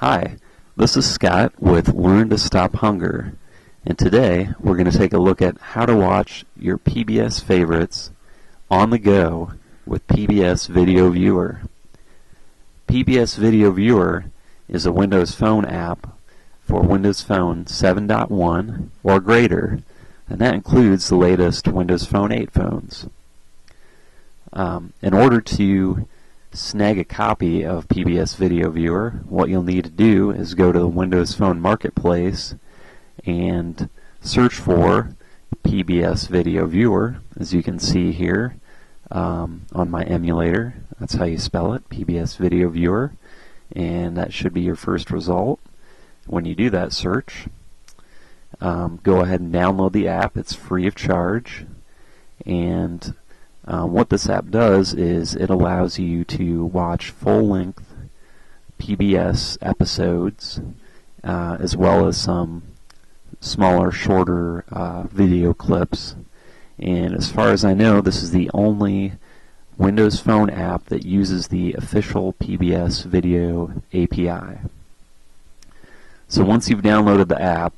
Hi, this is Scott with Learn to Stop Hunger, and today we're going to take a look at how to watch your PBS favorites on the go with PBS Video Viewer. PBS Video Viewer is a Windows Phone app for Windows Phone 7.1 or greater, and that includes the latest Windows Phone 8 phones. In order to snag a copy of PBS Video Viewer, what you'll need to do is go to the Windows Phone Marketplace and search for PBS Video Viewer, as you can see here on my emulator. That's how you spell it, PBS Video Viewer, and that should be your first result. When you do that search, go ahead and download the app. It's free of charge, and what this app does is it allows you to watch full-length PBS episodes as well as some smaller, shorter video clips. And as far as I know, this is the only Windows Phone app that uses the official PBS Video API. So once you've downloaded the app,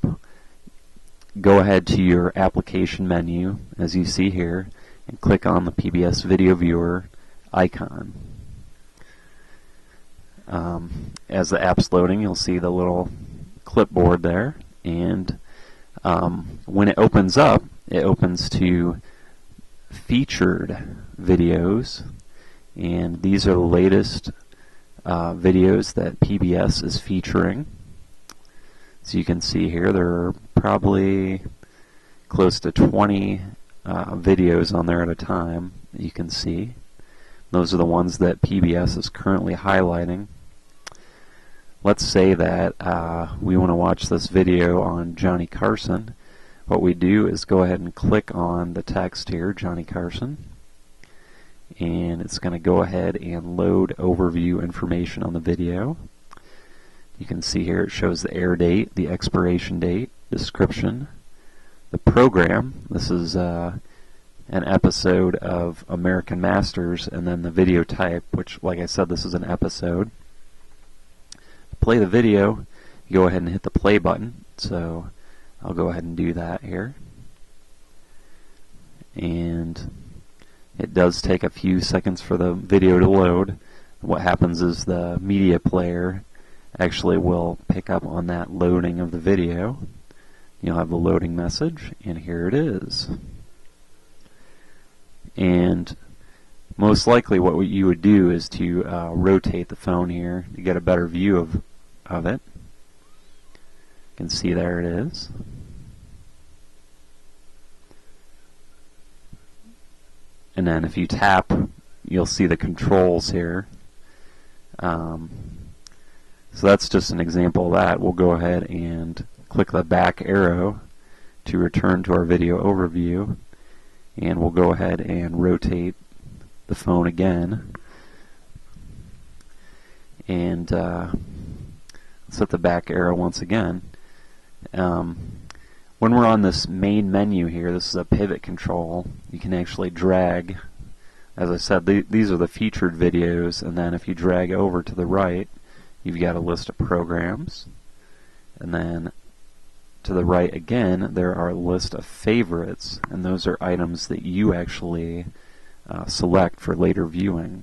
go ahead to your application menu, as you see here, and click on the PBS Video Viewer icon. As the app's loading, you'll see the little clipboard there, and when it opens up, it opens to featured videos, and these are the latest videos that PBS is featuring. So you can see here there are probably close to 20 videos on there at a time that you can see. Those are the ones that PBS is currently highlighting. Let's say that we want to watch this video on Johnny Carson. What we do is go ahead and click on the text here, Johnny Carson, and it's going to go ahead and load overview information on the video. You can see here it shows the air date, the expiration date, description, the program. This is an episode of American Masters, and then the video type, which, like I said, this is an episode. To play the video, you go ahead and hit the play button. So I'll go ahead and do that here. And it does take a few seconds for the video to load. What happens is the media player actually will pick up on that loading of the video. You'll have the loading message, and here it is. And most likely what you would do is to rotate the phone here to get a better view of it. You can see there it is. And then if you tap, you'll see the controls here. So that's just an example of that. We'll go ahead and click the back arrow to return to our video overview, and we'll go ahead and rotate the phone again, and let's hit the back arrow once again. When we're on this main menu here, this is a pivot control. You can actually drag, as I said, these are the featured videos, and then if you drag over to the right, you've got a list of programs, and then to the right again there are a list of favorites, and those are items that you actually select for later viewing.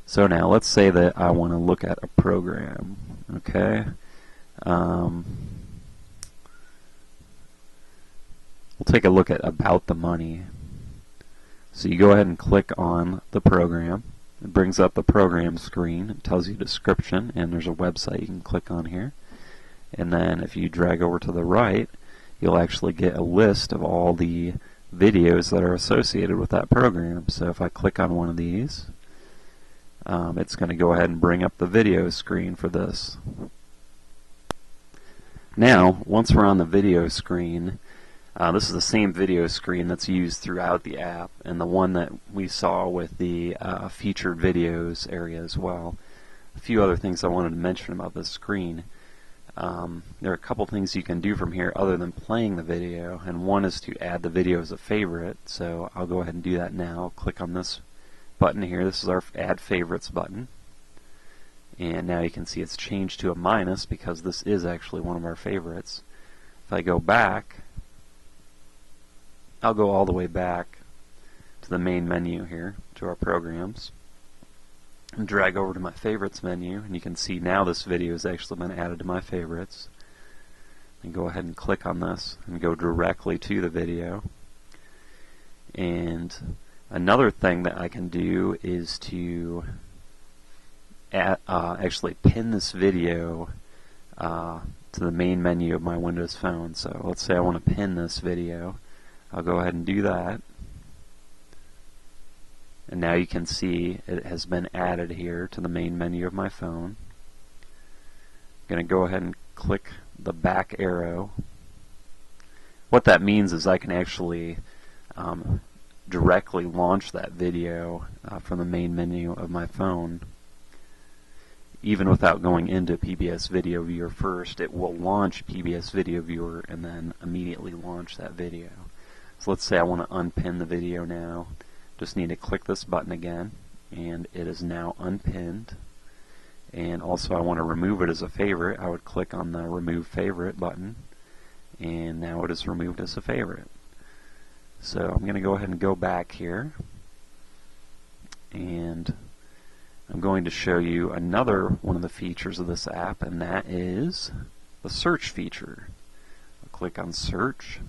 So now let's say that I want to look at a program. Okay, we'll take a look at About the Money. So you go ahead and click on the program. It brings up the program screen. It tells you description, and there's a website you can click on here. And then if you drag over to the right, you'll actually get a list of all the videos that are associated with that program. So if I click on one of these, it's going to go ahead and bring up the video screen for this. Now, once we're on the video screen, this is the same video screen that's used throughout the app, and the one that we saw with the featured videos area as well. A few other things I wanted to mention about this screen. There are a couple things you can do from here other than playing the video, and one is to add the video as a favorite. So I'll go ahead and do that now. Click on this button here. This is our Add Favorites button. and now you can see it's changed to a minus because this is actually one of our favorites. If I go back, I'll go all the way back to the main menu here, to our programs, and drag over to my favorites menu, and you can see now this video has actually been added to my favorites. And go ahead and click on this and go directly to the video. And another thing that I can do is to actually pin this video to the main menu of my Windows phone. So let's say I want to pin this video. I'll go ahead and do that. And now you can see it has been added here to the main menu of my phone. I'm going to go ahead and click the back arrow. What that means is I can actually directly launch that video from the main menu of my phone. Even without going into PBS Video Viewer first, it will launch PBS Video Viewer and then immediately launch that video. So let's say I want to unpin the video now. Just need to click this button again, and it is now unpinned. And also I want to remove it as a favorite. I would click on the Remove Favorite button, and now it is removed as a favorite. So I'm going to go ahead and go back here, and I'm going to show you another one of the features of this app, and that is the search feature. I'll click on Search,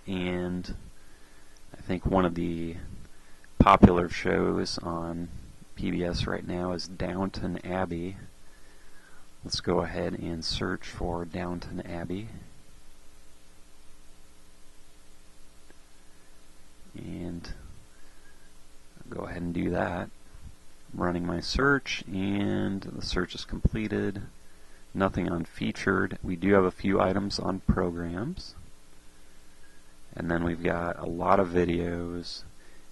and I think one of the popular shows on PBS right now is Downton Abbey. Let's go ahead and search for Downton Abbey. And I'll go ahead and do that. I'm running my search, and the search is completed. Nothing on featured. We do have a few items on programs. And then we've got a lot of videos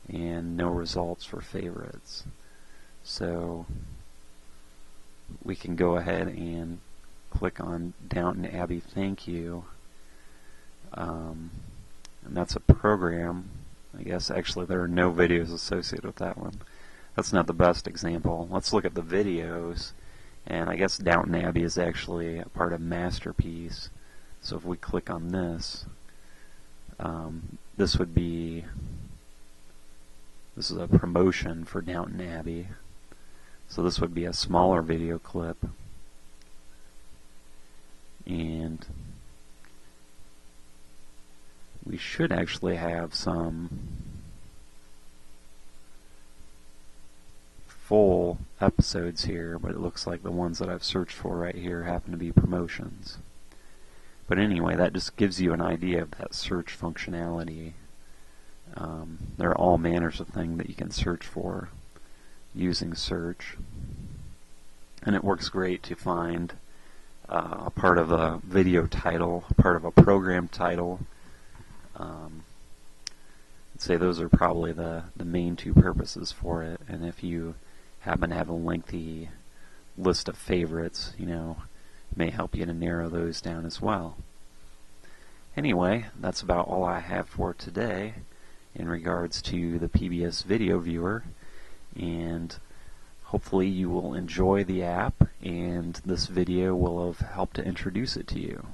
and no results for favorites. So we can go ahead and click on Downton Abbey Thank You. And that's a program. I guess actually there are no videos associated with that one. That's not the best example. Let's look at the videos. And I guess Downton Abbey is actually a part of Masterpiece. So if we click on this, this is a promotion for Downton Abbey. So this would be a smaller video clip, and we should actually have some full episodes here, but it looks like the ones that I've searched for right here happen to be promotions. But anyway, that just gives you an idea of that search functionality. There are all manners of things that you can search for using search, and it works great to find a part of a video title, a part of a program title. I'd say those are probably the main two purposes for it, and if you happen to have a lengthy list of favorites, it may help you to narrow those down as well. Anyway, that's about all I have for today in regards to the PBS Video Viewer, and hopefully you will enjoy the app, and this video will have helped to introduce it to you.